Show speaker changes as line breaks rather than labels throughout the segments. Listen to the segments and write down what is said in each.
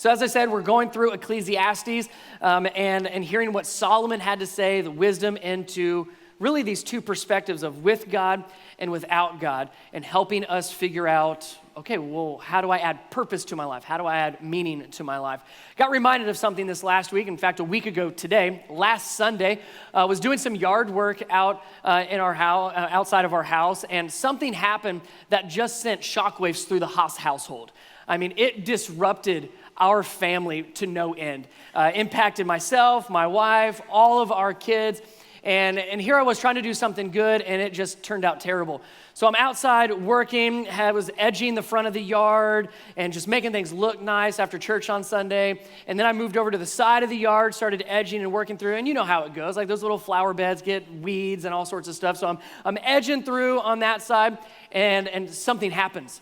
So as I said, we're going through Ecclesiastes and hearing what Solomon had to say, the wisdom into really these two perspectives of with God and without God, and helping us figure out, okay, well, how do I add purpose to my life? How do I add meaning to my life? Got reminded of something this last week. In fact, a week ago today, last Sunday, was doing some yard work out in our house, outside of our house, and something happened that just sent shockwaves through the Haas household. I mean, it disrupted our family to no end. Impacted myself, my wife, all of our kids. And here I was trying to do something good, and it just turned out terrible. So I'm outside working, I was edging the front of the yard and just making things look nice after church on Sunday. And then I moved over to the side of the yard, started edging and working through. And you know how it goes. Like those little flower beds get weeds and all sorts of stuff. So I'm edging through on that side, and something happens.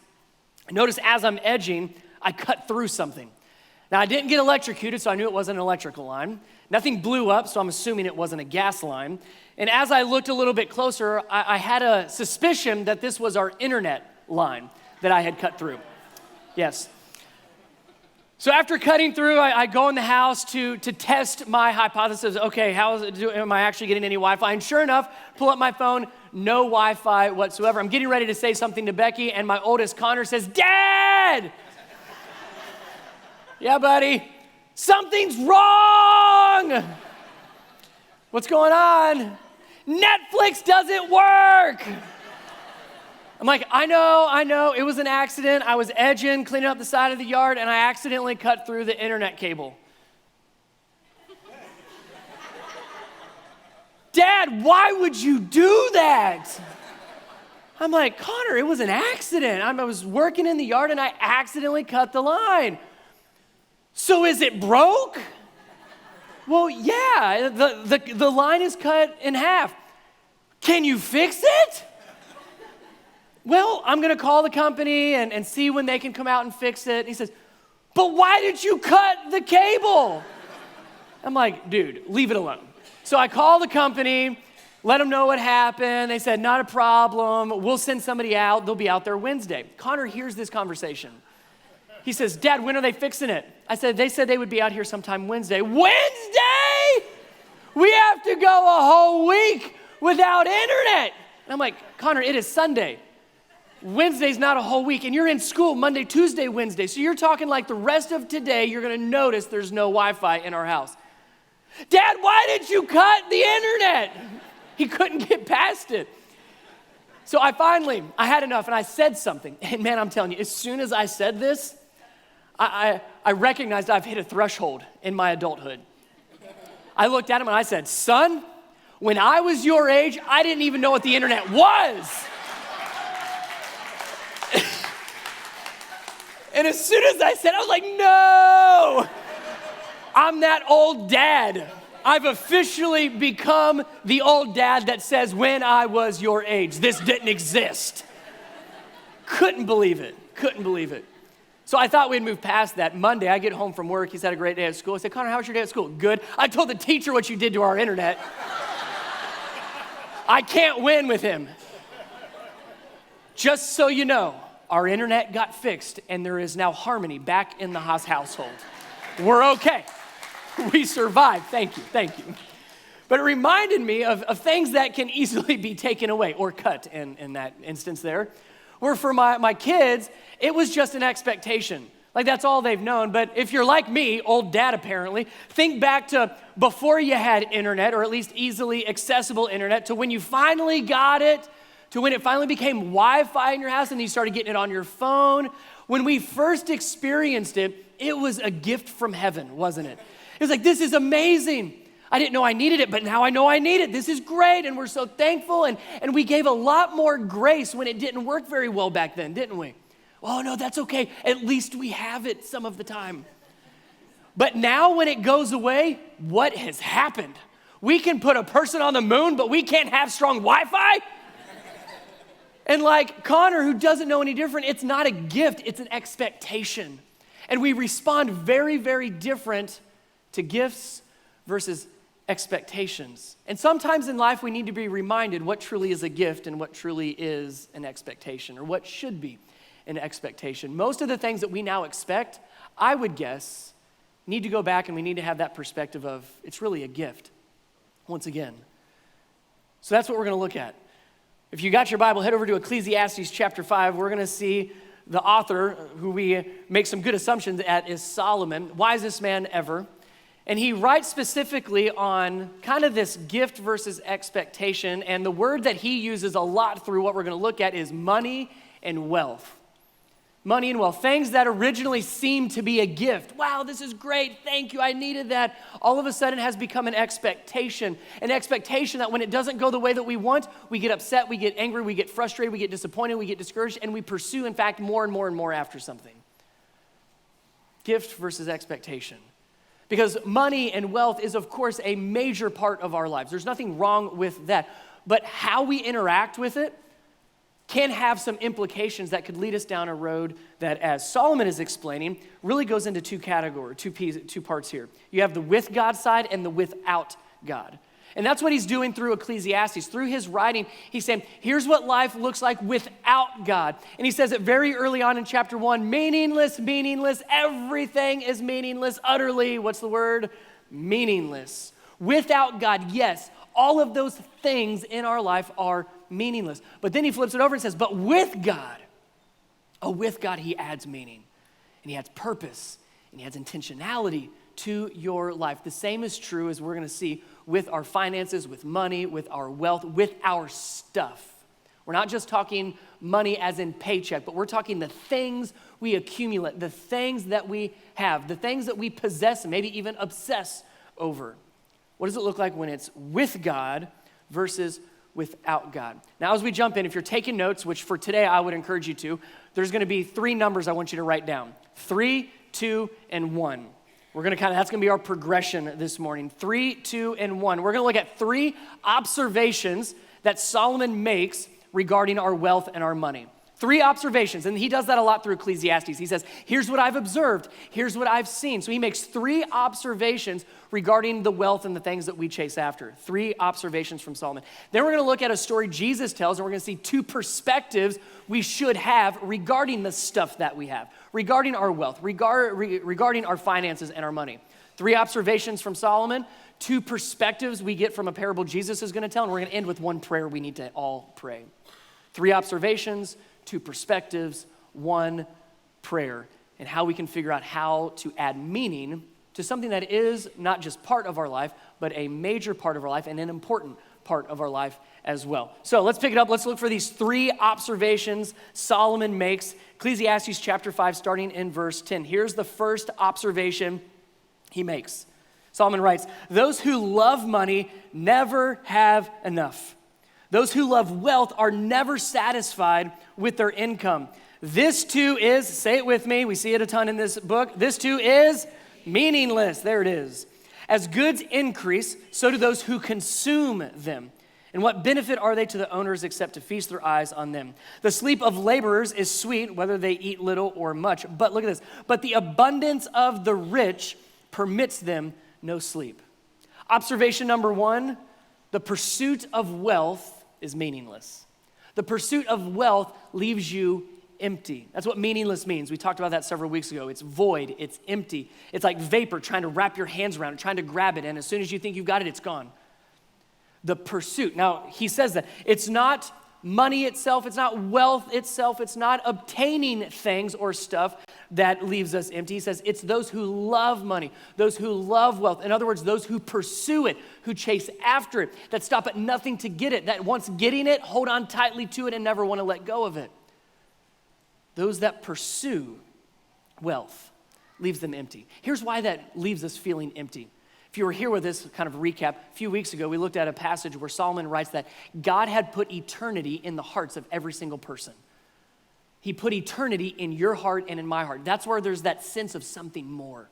Notice as I'm edging, I cut through something. Now, I didn't get electrocuted, so I knew it wasn't an electrical line. Nothing blew up, so I'm assuming it wasn't a gas line. And as I looked a little bit closer, I had a suspicion that this was our internet line that I had cut through. Yes. So after cutting through, I go in the house to test my hypothesis. Okay, how is it doing? Am I actually getting any Wi-Fi? And sure enough, pull up my phone, no Wi-Fi whatsoever. I'm getting ready to say something to Becky, and my oldest, Connor, says, "Dad!" "Yeah, buddy, something's wrong." "What's going on?" "Netflix doesn't work." I'm like, I know, it was an accident. I was edging, cleaning up the side of the yard, and I accidentally cut through the internet cable. "Dad, why would you do that?" I'm like, Connor, it was an accident. I was working in the yard, and I accidentally cut the line. "So is it broke?" "Well, yeah, the line is cut in half." "Can you fix it?" "Well, I'm gonna call the company and see when they can come out and fix it." And he says, "But why did you cut the cable?" I'm like, dude, leave it alone. So I call the company, let them know what happened. They said, not a problem. We'll send somebody out. They'll be out there Wednesday. Connor hears this conversation. He says, "Dad, when are they fixing it?" I said, "They said they would be out here sometime Wednesday." "Wednesday? We have to go a whole week without internet." And I'm like, Connor, it is Sunday. Wednesday's not a whole week, and you're in school Monday, Tuesday, Wednesday. So you're talking like the rest of today, you're gonna notice there's no Wi-Fi in our house. "Dad, why did you cut the internet?" He couldn't get past it. So I had enough, and I said something. And man, I'm telling you, as soon as I said this, I recognized I've hit a threshold in my adulthood. I looked at him and I said, "Son, when I was your age, I didn't even know what the internet was." And as soon as I said, I was like, no, I'm that old dad. I've officially become the old dad that says, when I was your age, this didn't exist. Couldn't believe it. So I thought we'd move past that. Monday, I get home from work. He's had a great day at school. I said, "Connor, how was your day at school?" "Good." "I told the teacher what you did to our internet." I can't win with him. Just so you know, our internet got fixed, and there is now harmony back in the Haas household. We're okay. We survived. Thank you. But it reminded me of things that can easily be taken away or cut in that instance there. Where for my kids, it was just an expectation. Like that's all they've known. But if you're like me, old dad apparently, think back to before you had internet, or at least easily accessible internet, to when you finally got it, to when it finally became Wi-Fi in your house and you started getting it on your phone. When we first experienced it, it was a gift from heaven, wasn't it? It was like, this is amazing. I didn't know I needed it, but now I know I need it. This is great, and we're so thankful, and we gave a lot more grace when it didn't work very well back then, didn't we? "Oh, no, that's okay. At least we have it some of the time." But now when it goes away, what has happened? We can put a person on the moon, but we can't have strong Wi-Fi? And like Connor, who doesn't know any different, it's not a gift, it's an expectation. And we respond very, very different to gifts versus expectations. And sometimes in life, we need to be reminded what truly is a gift and what truly is an expectation, or what should be an expectation. Most of the things that we now expect, I would guess, need to go back and we need to have that perspective of it's really a gift, once again. So that's what we're going to look at. If you got your Bible, head over to Ecclesiastes chapter 5. We're going to see the author, who we make some good assumptions at, is Solomon, wisest man ever. And he writes specifically on kind of this gift versus expectation. And the word that he uses a lot through what we're going to look at is money and wealth. Money and wealth, things that originally seemed to be a gift. Wow, this is great, thank you, I needed that. All of a sudden has become an expectation that when it doesn't go the way that we want, we get upset, we get angry, we get frustrated, we get disappointed, we get discouraged, and we pursue, in fact, more and more and more after something. Gift versus expectation. Because money and wealth is, of course, a major part of our lives. There's nothing wrong with that. But how we interact with it can have some implications that could lead us down a road that, as Solomon is explaining, really goes into two parts here. You have the with God side and the without God. And that's what he's doing through Ecclesiastes. Through his writing, he's saying, here's what life looks like without God. And he says it very early on in chapter 1, meaningless, meaningless, everything is meaningless, utterly, what's the word? Meaningless. Without God, yes, all of those things in our life are meaningless. But then he flips it over and says, but with God, with God he adds meaning, and he adds purpose, and he adds intentionality to your life. The same is true, as we're going to see, with our finances, with money, with our wealth, with our stuff. We're not just talking money as in paycheck, but we're talking the things we accumulate, the things that we have, the things that we possess and maybe even obsess over. What does it look like when it's with God versus without God? Now, as we jump in, if you're taking notes, which for today I would encourage you to, there's going to be 3 numbers I want you to write down. 3, 2, and 1. We're going to that's going to be our progression this morning. 3, 2, and 1. We're going to look at 3 observations that Solomon makes regarding our wealth and our money. 3 observations, and he does that a lot through Ecclesiastes. He says, here's what I've observed, here's what I've seen. So he makes 3 observations regarding the wealth and the things that we chase after. 3 observations from Solomon. Then we're going to look at a story Jesus tells, and we're going to see 2 perspectives we should have regarding the stuff that we have, regarding our wealth, regarding our finances and our money. 3 observations from Solomon, 2 perspectives we get from a parable Jesus is going to tell, and we're going to end with 1 prayer we need to all pray. 3 observations, 2 perspectives, 1 prayer, and how we can figure out how to add meaning to something that is not just part of our life, but a major part of our life and an important part of our life as well. So let's pick it up. Let's look for these 3 observations Solomon makes. Ecclesiastes chapter 5, starting in verse 10. Here's the first observation he makes. Solomon writes, those who love money never have enough. Those who love wealth are never satisfied with their income. This too is, say it with me, we see it a ton in this book, this too is meaningless. There it is. As goods increase, so do those who consume them. And what benefit are they to the owners except to feast their eyes on them? The sleep of laborers is sweet, whether they eat little or much. But look at this. But the abundance of the rich permits them no sleep. Observation number 1, the pursuit of wealth is meaningless. The pursuit of wealth leaves you empty. That's what meaningless means. We talked about that several weeks ago. It's void, it's empty. It's like vapor trying to wrap your hands around it, trying to grab it, and as soon as you think you've got it, it's gone. The pursuit. Now, he says that it's not money itself, it's not wealth itself, it's not obtaining things or stuff that leaves us empty. He says it's those who love money, those who love wealth. In other words, those who pursue it, who chase after it, that stop at nothing to get it, that once getting it, hold on tightly to it and never want to let go of it. Those that pursue wealth leaves them empty. Here's why that leaves us feeling empty. If you were here with this kind of recap, a few weeks ago, we looked at a passage where Solomon writes that God had put eternity in the hearts of every single person. He put eternity in your heart and in my heart. That's where there's that sense of something more.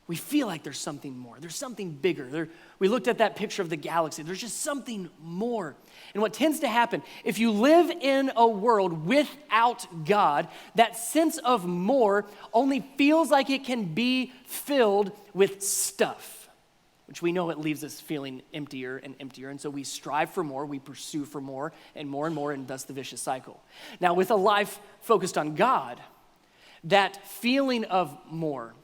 We feel like there's something more. There's something bigger. We looked at that picture of the galaxy. There's just something more. And what tends to happen, if you live in a world without God, that sense of more only feels like it can be filled with stuff, which we know it leaves us feeling emptier and emptier. And so we strive for more, we pursue for more, and thus the vicious cycle. Now, with a life focused on God, that feeling of more,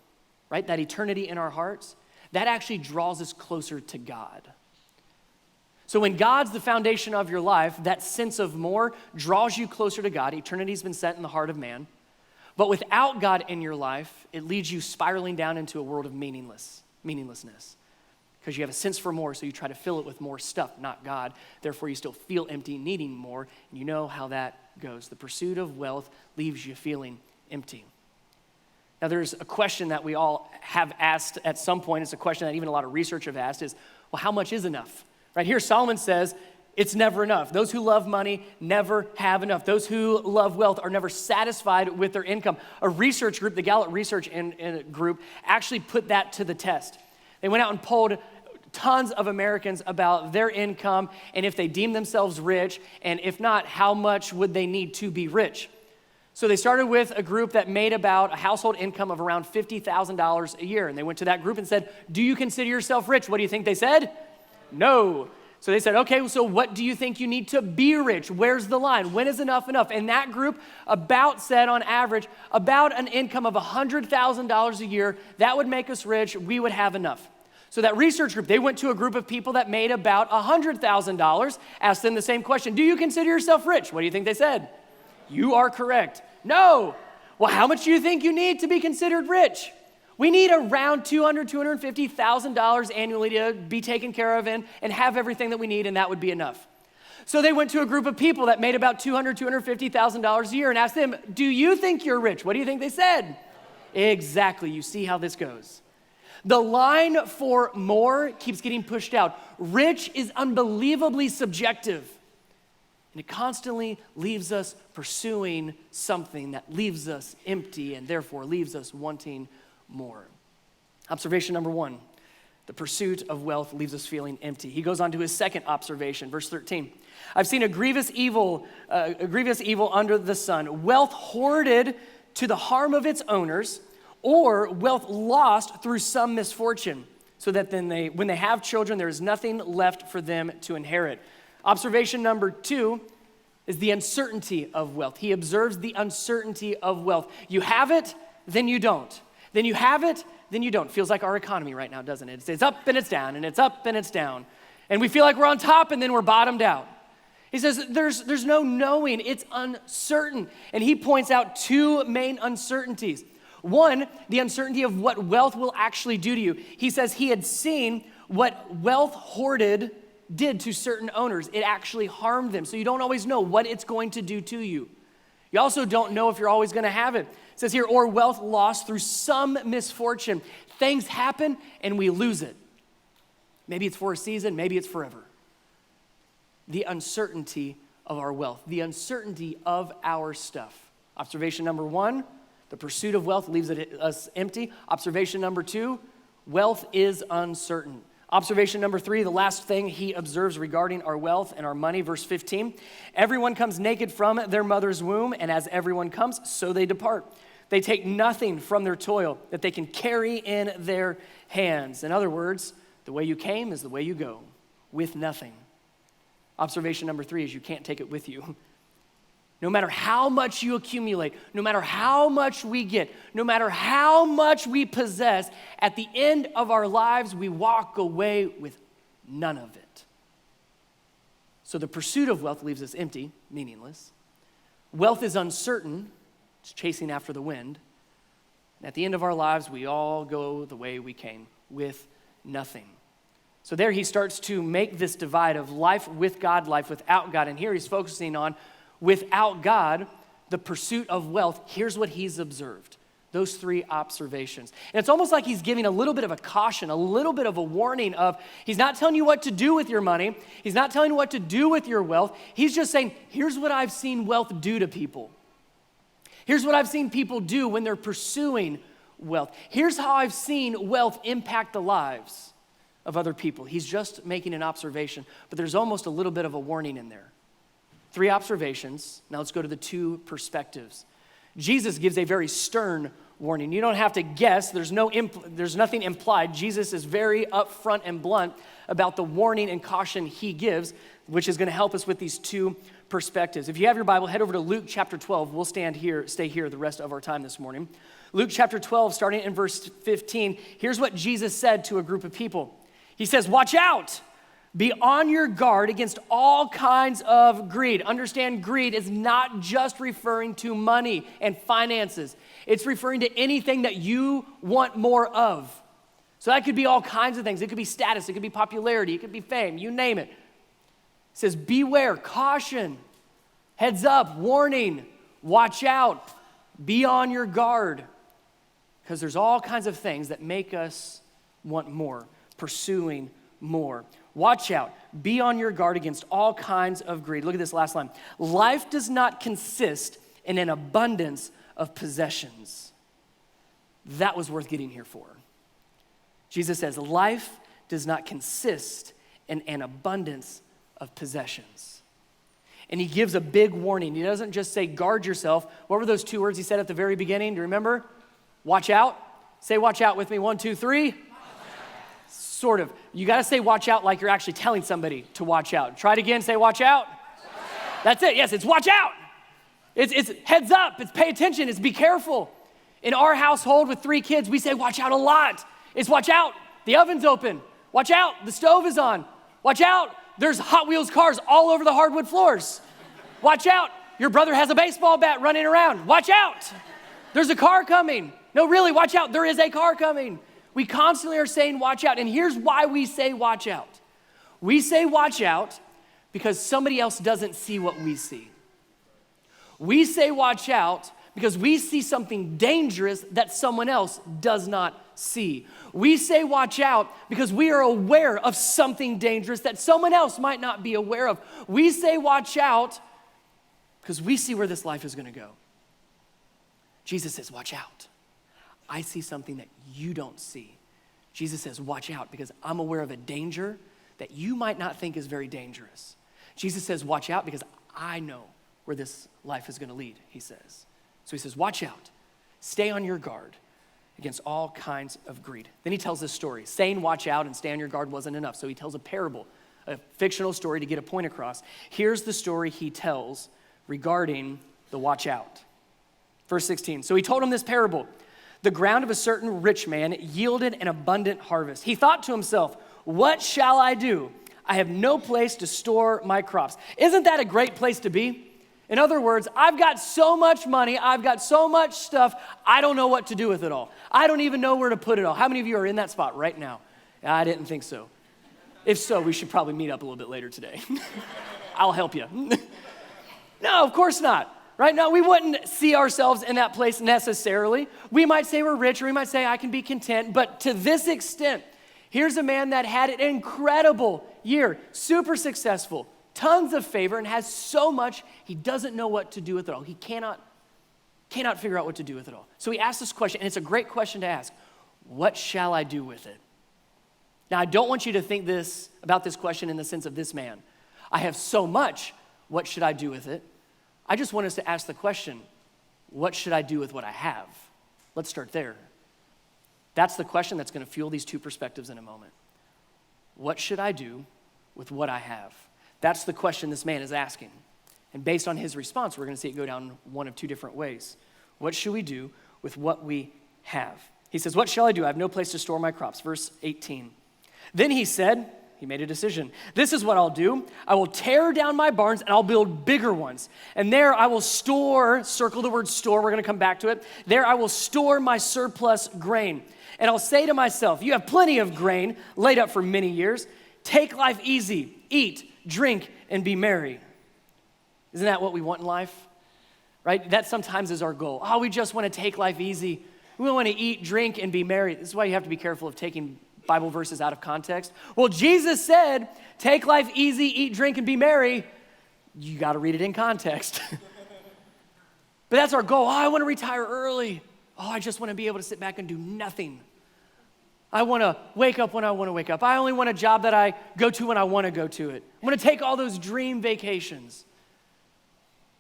right? That eternity in our hearts, that actually draws us closer to God. So when God's the foundation of your life, that sense of more draws you closer to God. Eternity's been set in the heart of man. But without God in your life, it leads you spiraling down into a world of meaninglessness. Because you have a sense for more, so you try to fill it with more stuff, not God. Therefore, you still feel empty, needing more, and you know how that goes. The pursuit of wealth leaves you feeling empty. Now, there's a question that we all have asked at some point. It's a question that even a lot of research have asked is, well, how much is enough? Right here, Solomon says, it's never enough. Those who love money never have enough. Those who love wealth are never satisfied with their income. A research group, the Gallup Research Group, actually put that to the test. They went out and polled tons of Americans about their income and if they deem themselves rich, and if not, how much would they need to be rich? So they started with a group that made about a household income of around $50,000 a year. And they went to that group and said, do you consider yourself rich? What do you think they said? No. So they said, okay, so what do you think you need to be rich? Where's the line? When is enough enough? And that group said on average, about an income of $100,000 a year, that would make us rich, we would have enough. So that research group, they went to a group of people that made about $100,000, asked them the same question, do you consider yourself rich? What do you think they said? You are correct. No. Well, how much do you think you need to be considered rich? We need around $200,000, $250,000 annually to be taken care of and have everything that we need, and that would be enough. So they went to a group of people that made about $200,000, $250,000 a year and asked them, do you think you're rich? What do you think they said? Exactly. You see how this goes. The line for more keeps getting pushed out. Rich is unbelievably subjective. And it constantly leaves us pursuing something that leaves us empty and therefore leaves us wanting more. Observation number 1, the pursuit of wealth leaves us feeling empty. He goes on to his second observation, verse 13. I've seen a grievous evil under the sun, wealth hoarded to the harm of its owners, or wealth lost through some misfortune, so that then when they have children, there is nothing left for them to inherit. Observation number 2 is the uncertainty of wealth. He observes the uncertainty of wealth. You have it, then you don't. Then you have it, then you don't. Feels like our economy right now, doesn't it? It's up and it's down, and it's up and it's down. And we feel like we're on top, and then we're bottomed out. He says there's no knowing. It's uncertain. And he points out 2 main uncertainties. One, the uncertainty of what wealth will actually do to you. He says he had seen what wealth hoarded did to certain owners. It actually harmed them. So you don't always know what it's going to do to you. You also don't know if you're always going to have it. It says here, or wealth lost through some misfortune. Things happen and we lose it. Maybe it's for a season, maybe it's forever. The uncertainty of our wealth, the uncertainty of our stuff. Observation number 1, the pursuit of wealth leaves us empty. Observation number 2, wealth is uncertain. Observation number 3, the last thing he observes regarding our wealth and our money, verse 15. Everyone comes naked from their mother's womb, and as everyone comes, so they depart. They take nothing from their toil that they can carry in their hands. In other words, the way you came is the way you go, with nothing. Observation number 3 is you can't take it with you. No matter how much you accumulate, no matter how much we get, no matter how much we possess, at the end of our lives, we walk away with none of it. So the pursuit of wealth leaves us empty, meaningless. Wealth is uncertain, it's chasing after the wind. And at the end of our lives, we all go the way we came, with nothing. So there he starts to make this divide of life with God, life without God. And here he's focusing on without God, the pursuit of wealth. Here's what he's observed. Those 3 observations. And it's almost like he's giving a little bit of a caution, a little bit of a warning of, he's not telling you what to do with your money. He's not telling you what to do with your wealth. He's just saying, here's what I've seen wealth do to people. Here's what I've seen people do when they're pursuing wealth. Here's how I've seen wealth impact the lives of other people. He's just making an observation, but there's almost a little bit of a warning in there. 3 observations. Now let's go to the 2 perspectives. Jesus gives a very stern warning. You don't have to guess. There's nothing implied. Jesus is very upfront and blunt about the warning and caution he gives, which is going to help us with these 2 perspectives. If you have your Bible, head over to Luke chapter 12. We'll stay here the rest of our time this morning. Luke chapter 12, starting in verse 15, here's what Jesus said to a group of people. He says, watch out, be on your guard against all kinds of greed. Understand, greed is not just referring to money and finances. It's referring to anything that you want more of. So that could be all kinds of things. It could be status, it could be popularity, it could be fame, you name it. It says, beware, caution, heads up, warning, watch out, be on your guard. Because there's all kinds of things that make us want more, pursuing more. Watch out, be on your guard against all kinds of greed. Look at this last line. Life does not consist in an abundance of possessions. That was worth getting here for. Jesus says, life does not consist in an abundance of possessions. And he gives a big warning. He doesn't just say, guard yourself. What were those two words he said at the very beginning? Do you remember? Watch out. Say watch out with me. 1, 2, 3. Sort of. You got to say watch out like you're actually telling somebody to watch out. Try it again. Say watch out. That's it. Yes, it's watch out. It's heads up. It's pay attention. It's be careful. In our household with 3 kids, we say watch out a lot. It's watch out. The oven's open. Watch out. The stove is on. Watch out. There's Hot Wheels cars all over the hardwood floors. Watch out. Your brother has a baseball bat running around. Watch out. There's a car coming. No, really, watch out. There is a car coming. We constantly are saying watch out. And here's why we say watch out. We say watch out because somebody else doesn't see what we see. We say watch out because we see something dangerous that someone else does not see. We say watch out because we are aware of something dangerous that someone else might not be aware of. We say watch out because we see where this life is going to go. Jesus says, watch out. I see something that you don't see. Jesus says, watch out because I'm aware of a danger that you might not think is very dangerous. Jesus says, watch out because I know where this life is going to lead, he says. So he says, watch out. Stay on your guard against all kinds of greed. Then he tells this story. Saying watch out and stay on your guard wasn't enough. So he tells a parable, a fictional story to get a point across. Here's the story he tells regarding the watch out. Verse 16, so he told him this parable. The ground of a certain rich man yielded an abundant harvest. He thought to himself, what shall I do? I have no place to store my crops. Isn't that a great place to be? In other words, I've got so much money, I've got so much stuff, I don't know what to do with it all. I don't even know where to put it all. How many of you are in that spot right now? I didn't think so. If so, we should probably meet up a little bit later today. I'll help you. No, of course not. Right? No, we wouldn't see ourselves in that place necessarily. We might say we're rich, or we might say I can be content, but to this extent, here's a man that had an incredible year, super successful, tons of favor, and has so much, he doesn't know what to do with it all. He cannot figure out what to do with it all. So he asks this question, and it's a great question to ask. What shall I do with it? Now, I don't want you to think about this question in the sense of this man. I have so much, what should I do with it? I just want us to ask the question, what should I do with what I have? Let's start there. That's the question that's going to fuel these two perspectives in a moment. What should I do with what I have? That's the question this man is asking. And based on his response, we're going to see it go down one of two different ways. What should we do with what we have? He says, what shall I do? I have no place to store my crops. Verse 18. Then he said, he made a decision. This is what I'll do. I will tear down my barns and I'll build bigger ones. And there I will store, circle the word store, we're going to come back to it. There I will store my surplus grain. And I'll say to myself, you have plenty of grain laid up for many years. Take life easy, eat, drink, and be merry. Isn't that what we want in life? Right? That sometimes is our goal. Oh, we just want to take life easy. We want to eat, drink, and be merry. This is why you have to be careful of taking Bible verses out of context. Well, Jesus said, take life easy, eat, drink, and be merry. You got to read it in context. But that's our goal. Oh, I want to retire early. Oh, I just want to be able to sit back and do nothing. I want to wake up when I want to wake up. I only want a job that I go to when I want to go to it. I want to take all those dream vacations.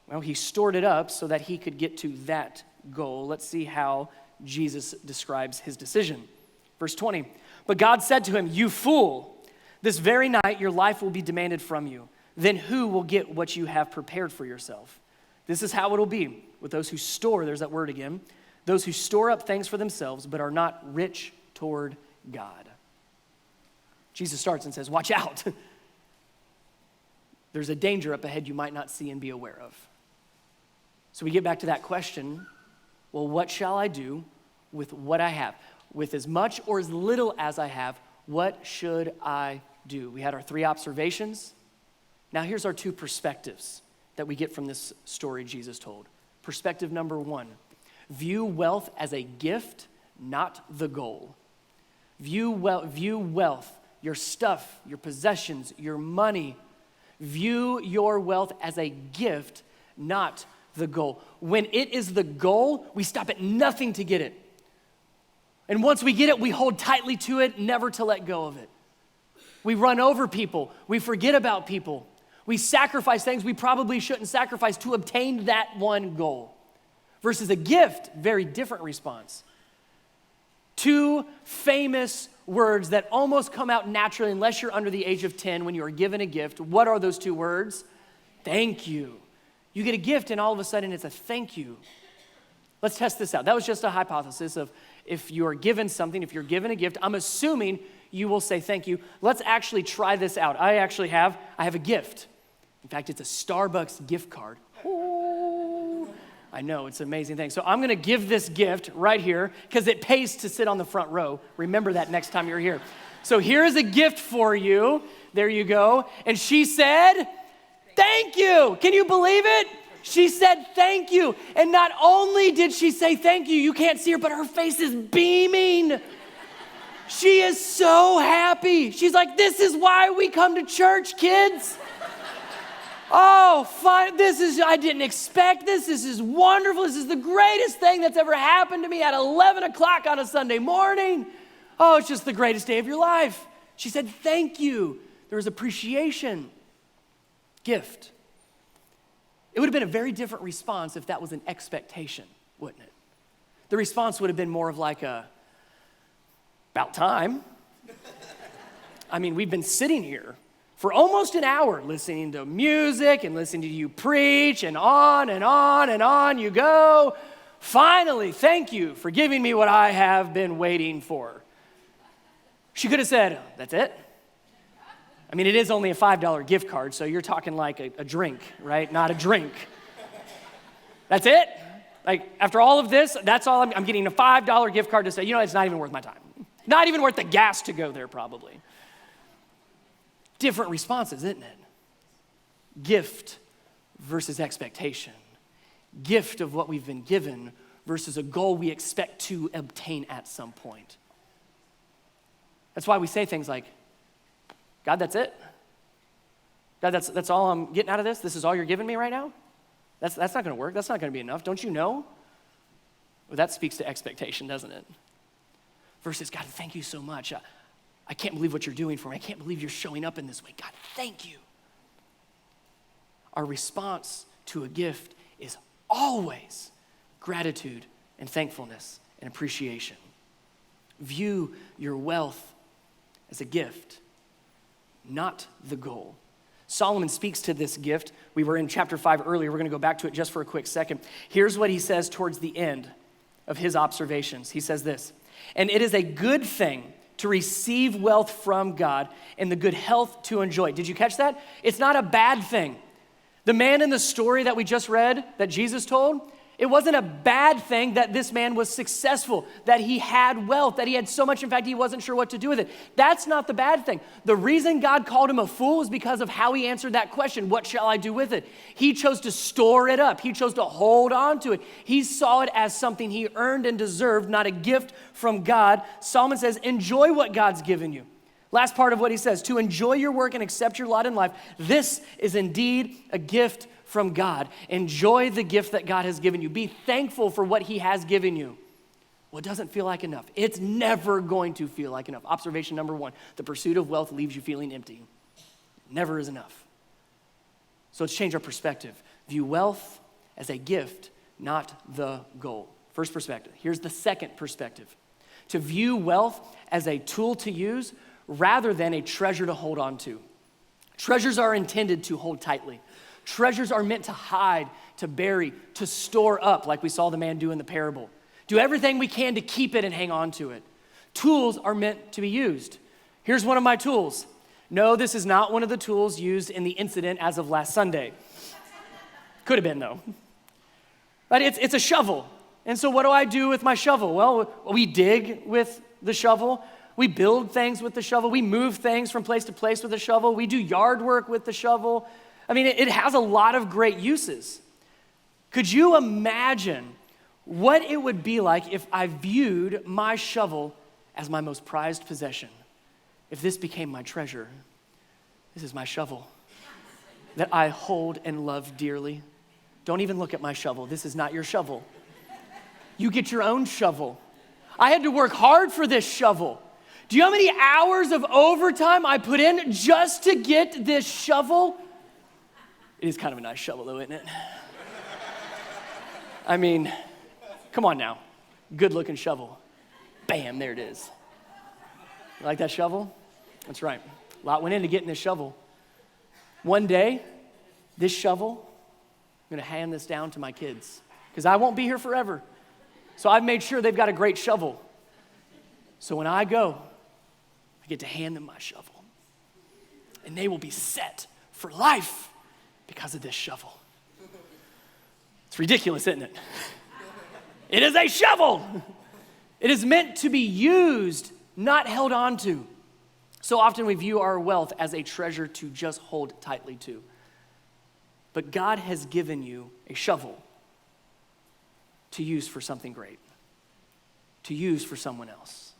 Well, he stored it up so that he could get to that goal. Let's see how Jesus describes his decision. Verse 20, but God said to him, you fool, this very night your life will be demanded from you. then who will get what you have prepared for yourself? This is how it'll be with those who store, there's that word again, those who store up things for themselves but are not rich toward God. Jesus starts and says, watch out. There's a danger up ahead you might not see and be aware of. So we get back to that question, well, what shall I do with what I have? With as much or as little as I have, what should I do? We had our 3 observations. Now here's our 2 perspectives that we get from this story Jesus told. Perspective number 1, view wealth as a gift, not the goal. View wealth, your stuff, your possessions, your money. View your wealth as a gift, not the goal. When it is the goal, we stop at nothing to get it. And once we get it, we hold tightly to it, never to let go of it. We run over people. We forget about people. We sacrifice things we probably shouldn't sacrifice to obtain that one goal. Versus a gift, very different response. 2 famous words that almost come out naturally unless you're under the age of 10 when you are given a gift. What are those 2 words? Thank you. You get a gift and all of a sudden it's a thank you. Let's test this out. That was just a hypothesis of if you're given something, if you're given a gift, I'm assuming you will say thank you. Let's actually try this out. I have a gift. In fact, it's a Starbucks gift card. Ooh, I know, it's an amazing thing. So I'm gonna give this gift right here because it pays to sit on the front row. Remember that next time you're here. So here is a gift for you. There you go. And she said, thank you. Can you believe it? She said thank you. And not only did she say thank you, you can't see her, but her face is beaming. She is so happy. She's like, this is why we come to church, kids. Oh, fine. I didn't expect this. This is wonderful. This is the greatest thing that's ever happened to me at 11 o'clock on a Sunday morning. Oh, it's just the greatest day of your life. She said, thank you. There was appreciation. Gift. It would have been a very different response if that was an expectation, wouldn't it? The response would have been more of like about time. I mean, we've been sitting here for almost an hour listening to music and listening to you preach and on and on and on you go. Finally, thank you for giving me what I have been waiting for. She could have said, that's it? I mean, it is only a $5 gift card, so you're talking like a drink, right? Not a drink. That's it? Like, after all of this, that's all I'm getting a $5 gift card to say, it's not even worth my time. Not even worth the gas to go there, probably. Different responses, isn't it? Gift versus expectation. Gift of what we've been given versus a goal we expect to obtain at some point. That's why we say things like, God, that's it? God, that's all I'm getting out of this? This is all you're giving me right now? That's not gonna work. That's not gonna be enough. Don't you know? Well, that speaks to expectation, doesn't it? Versus, God, thank you so much. I can't believe what you're doing for me. I can't believe you're showing up in this way. God, thank you. Our response to a gift is always gratitude and thankfulness and appreciation. View your wealth as a gift, not the goal. Solomon speaks to this gift. We were in chapter 5 earlier. We're going to go back to it just for a quick second. Here's what he says towards the end of his observations. He says this, and it is a good thing to receive wealth from God and the good health to enjoy. Did you catch that? It's not a bad thing. The man in the story that we just read, that Jesus told, it wasn't a bad thing that this man was successful, that he had wealth, that he had so much, in fact, he wasn't sure what to do with it. That's not the bad thing. The reason God called him a fool is because of how he answered that question, what shall I do with it? He chose to store it up. He chose to hold on to it. He saw it as something he earned and deserved, not a gift from God. Solomon says, enjoy what God's given you. Last part of what he says, to enjoy your work and accept your lot in life. This is indeed a gift from God. Enjoy the gift that God has given you. Be thankful for what he has given you. Well, it doesn't feel like enough. It's never going to feel like enough. Observation number 1, the pursuit of wealth leaves you feeling empty. Never is enough. So let's change our perspective. View wealth as a gift, not the goal. First perspective. Here's the second perspective. To view wealth as a tool to use rather than a treasure to hold on to. Treasures are intended to hold tightly. Treasures are meant to hide, to bury, to store up, like we saw the man do in the parable. Do everything we can to keep it and hang on to it. Tools are meant to be used. Here's one of my tools. No, this is not one of the tools used in the incident as of last Sunday. Could have been, though. But it's a shovel. And so what do I do with my shovel? Well, we dig with the shovel. We build things with the shovel. We move things from place to place with the shovel. We do yard work with the shovel. I mean, it has a lot of great uses. Could you imagine what it would be like if I viewed my shovel as my most prized possession? If this became my treasure, this is my shovel that I hold and love dearly. Don't even look at my shovel. This is not your shovel. You get your own shovel. I had to work hard for this shovel. Do you know how many hours of overtime I put in just to get this shovel? It is kind of a nice shovel though, isn't it? I mean, come on now. Good looking shovel. Bam, there it is. You like that shovel? That's right. A lot went into getting this shovel. One day, this shovel, I'm gonna hand this down to my kids because I won't be here forever. So I've made sure they've got a great shovel. So when I go, I get to hand them my shovel. And they will be set for life because of this shovel. It's ridiculous, isn't it? It is a shovel. It is meant to be used, not held on to. So often we view our wealth as a treasure to just hold tightly to. But God has given you a shovel to use for something great, to use for someone else.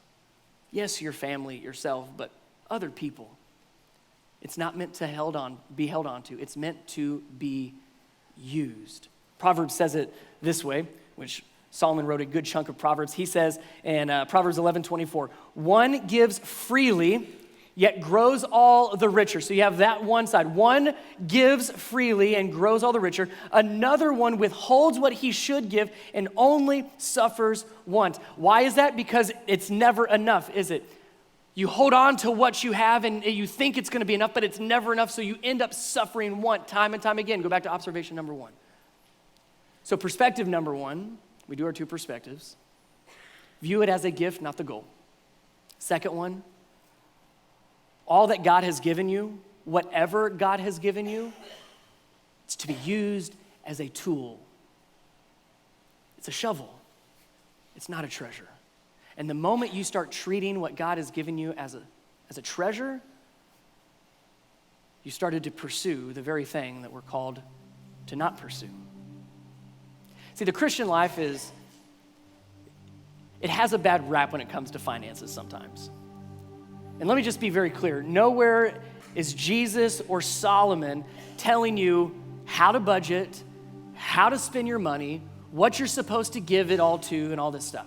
Yes, your family, yourself, but other people. It's not meant to be held on to. It's meant to be used. Proverbs says it this way, which Solomon wrote a good chunk of Proverbs. He says in Proverbs 11:24, one gives freely, yet grows all the richer. So you have that one side. One gives freely and grows all the richer. Another one withholds what he should give and only suffers want. Why is that? Because it's never enough, is it? You hold on to what you have and you think it's going to be enough, but it's never enough, so you end up suffering want time and time again. Go back to observation number one. So perspective number one, we do our two perspectives. View it as a gift, not the goal. Second one, all that God has given you, whatever God has given you, it's to be used as a tool. It's a shovel. It's not a treasure. And the moment you start treating what God has given you as a treasure, you started to pursue the very thing that we're called to not pursue. See, the Christian life it has a bad rap when it comes to finances sometimes. And let me just be very clear. Nowhere is Jesus or Solomon telling you how to budget, how to spend your money, what you're supposed to give it all to, and all this stuff.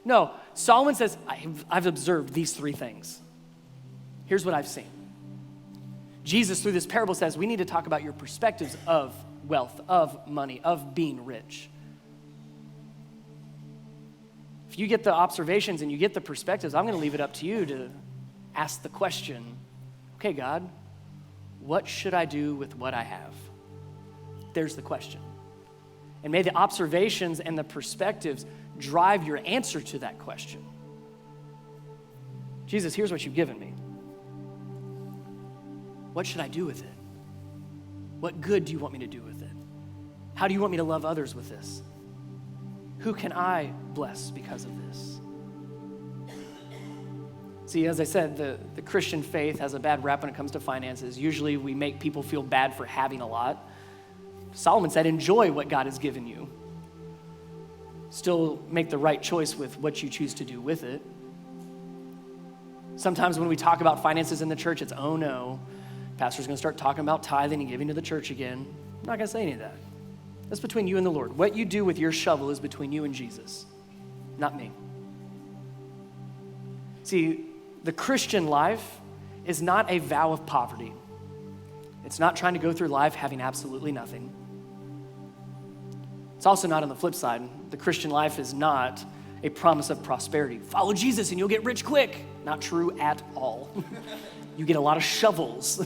No, Solomon says, I've observed these three things. Here's what I've seen. Jesus, through this parable, says we need to talk about your perspectives of wealth, of money, of being rich. If you get the observations and you get the perspectives, I'm going to leave it up to you to ask the question, okay, God, what should I do with what I have? There's the question. And may the observations and the perspectives drive your answer to that question. Jesus, here's what you've given me. What should I do with it? What good do you want me to do with it? How do you want me to love others with this? Who can I bless because of this? See, as I said, the Christian faith has a bad rap when it comes to finances. Usually we make people feel bad for having a lot. Solomon said, enjoy what God has given you. Still make the right choice with what you choose to do with it. Sometimes when we talk about finances in the church, it's, oh no, pastor's gonna start talking about tithing and giving to the church again. I'm not gonna say any of that. That's between you and the Lord. What you do with your shovel is between you and Jesus, not me. See, the Christian life is not a vow of poverty. It's not trying to go through life having absolutely nothing. It's also not on the flip side. The Christian life is not a promise of prosperity. Follow Jesus and you'll get rich quick. Not true at all. You get a lot of shovels.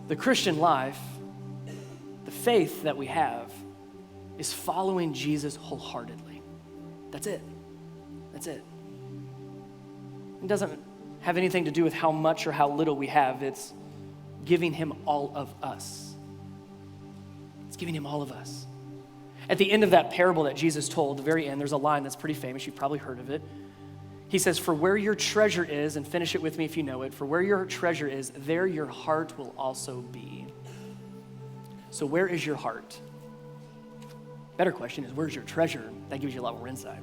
The Christian life, the faith that we have, is following Jesus wholeheartedly. That's it. That's it. It doesn't have anything to do with how much or how little we have. It's giving him all of us. It's giving him all of us. At the end of that parable that Jesus told, the very end, there's a line that's pretty famous. You've probably heard of it. He says, for where your treasure is, and finish it with me if you know it, for where your treasure is, there your heart will also be. So where is your heart? Better question is, where's your treasure? That gives you a lot more insight.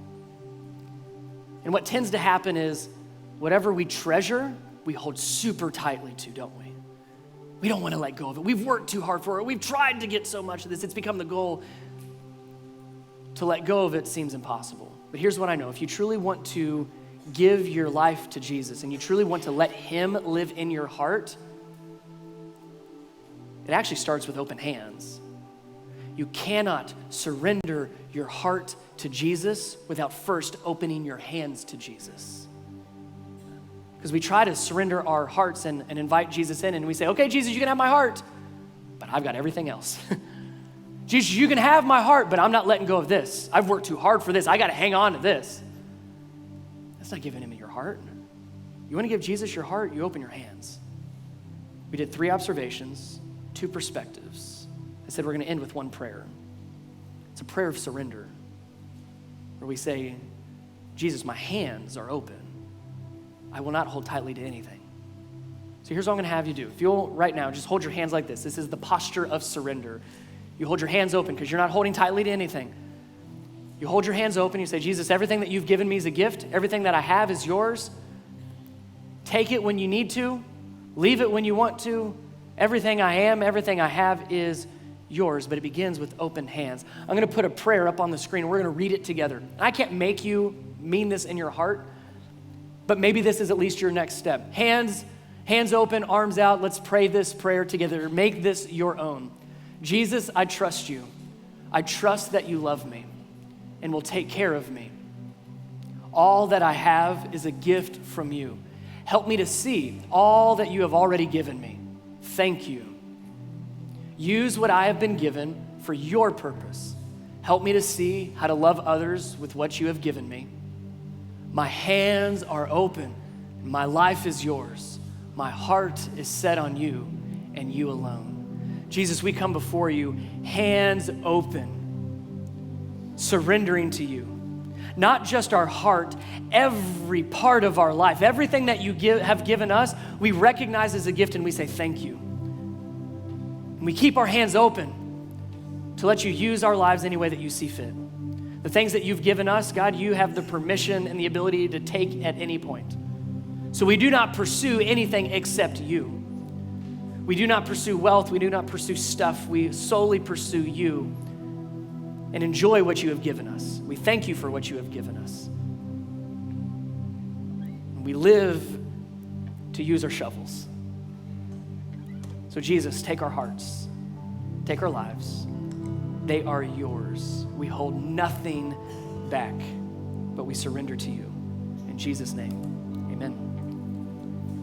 And what tends to happen is, whatever we treasure, we hold super tightly to, don't we? We don't want to let go of it. We've worked too hard for it. We've tried to get so much of this. It's become the goal. To let go of it seems impossible. But here's what I know. If you truly want to give your life to Jesus and you truly want to let him live in your heart, it actually starts with open hands. You cannot surrender your heart to Jesus without first opening your hands to Jesus. Because we try to surrender our hearts and invite Jesus in, and we say, okay, Jesus, you can have my heart, but I've got everything else. Jesus, you can have my heart, but I'm not letting go of this. I've worked too hard for this. I got to hang on to this. That's not giving him your heart. You want to give Jesus your heart, you open your hands. We did 3 observations, 2 perspectives. I said we're going to end with one prayer. It's a prayer of surrender, where we say, Jesus, my hands are open. I will not hold tightly to anything. So here's what I'm going to have you do. If you'll, right now, just hold your hands like this. This is the posture of surrender. You hold your hands open because you're not holding tightly to anything. You hold your hands open. You say, Jesus, everything that you've given me is a gift. Everything that I have is yours. Take it when you need to. Leave it when you want to. Everything I am, everything I have is yours, but it begins with open hands. I'm going to put a prayer up on the screen. We're going to read it together. I can't make you mean this in your heart, but maybe this is at least your next step. Hands open, arms out. Let's pray this prayer together. Make this your own. Jesus, I trust you. I trust that you love me and will take care of me. All that I have is a gift from you. Help me to see all that you have already given me. Thank you. Use what I have been given for your purpose. Help me to see how to love others with what you have given me. My hands are open. My life is yours. My heart is set on you and you alone. Jesus, we come before you, hands open, surrendering to you. Not just our heart, every part of our life, everything that you have given us, we recognize as a gift and we say thank you. And we keep our hands open to let you use our lives any way that you see fit. The things that you've given us, God, you have the permission and the ability to take at any point. So we do not pursue anything except you. We do not pursue wealth. We do not pursue stuff. We solely pursue you and enjoy what you have given us. We thank you for what you have given us. We live to use our shovels. So Jesus, take our hearts, take our lives. They are yours. We hold nothing back, but we surrender to you. In Jesus' name.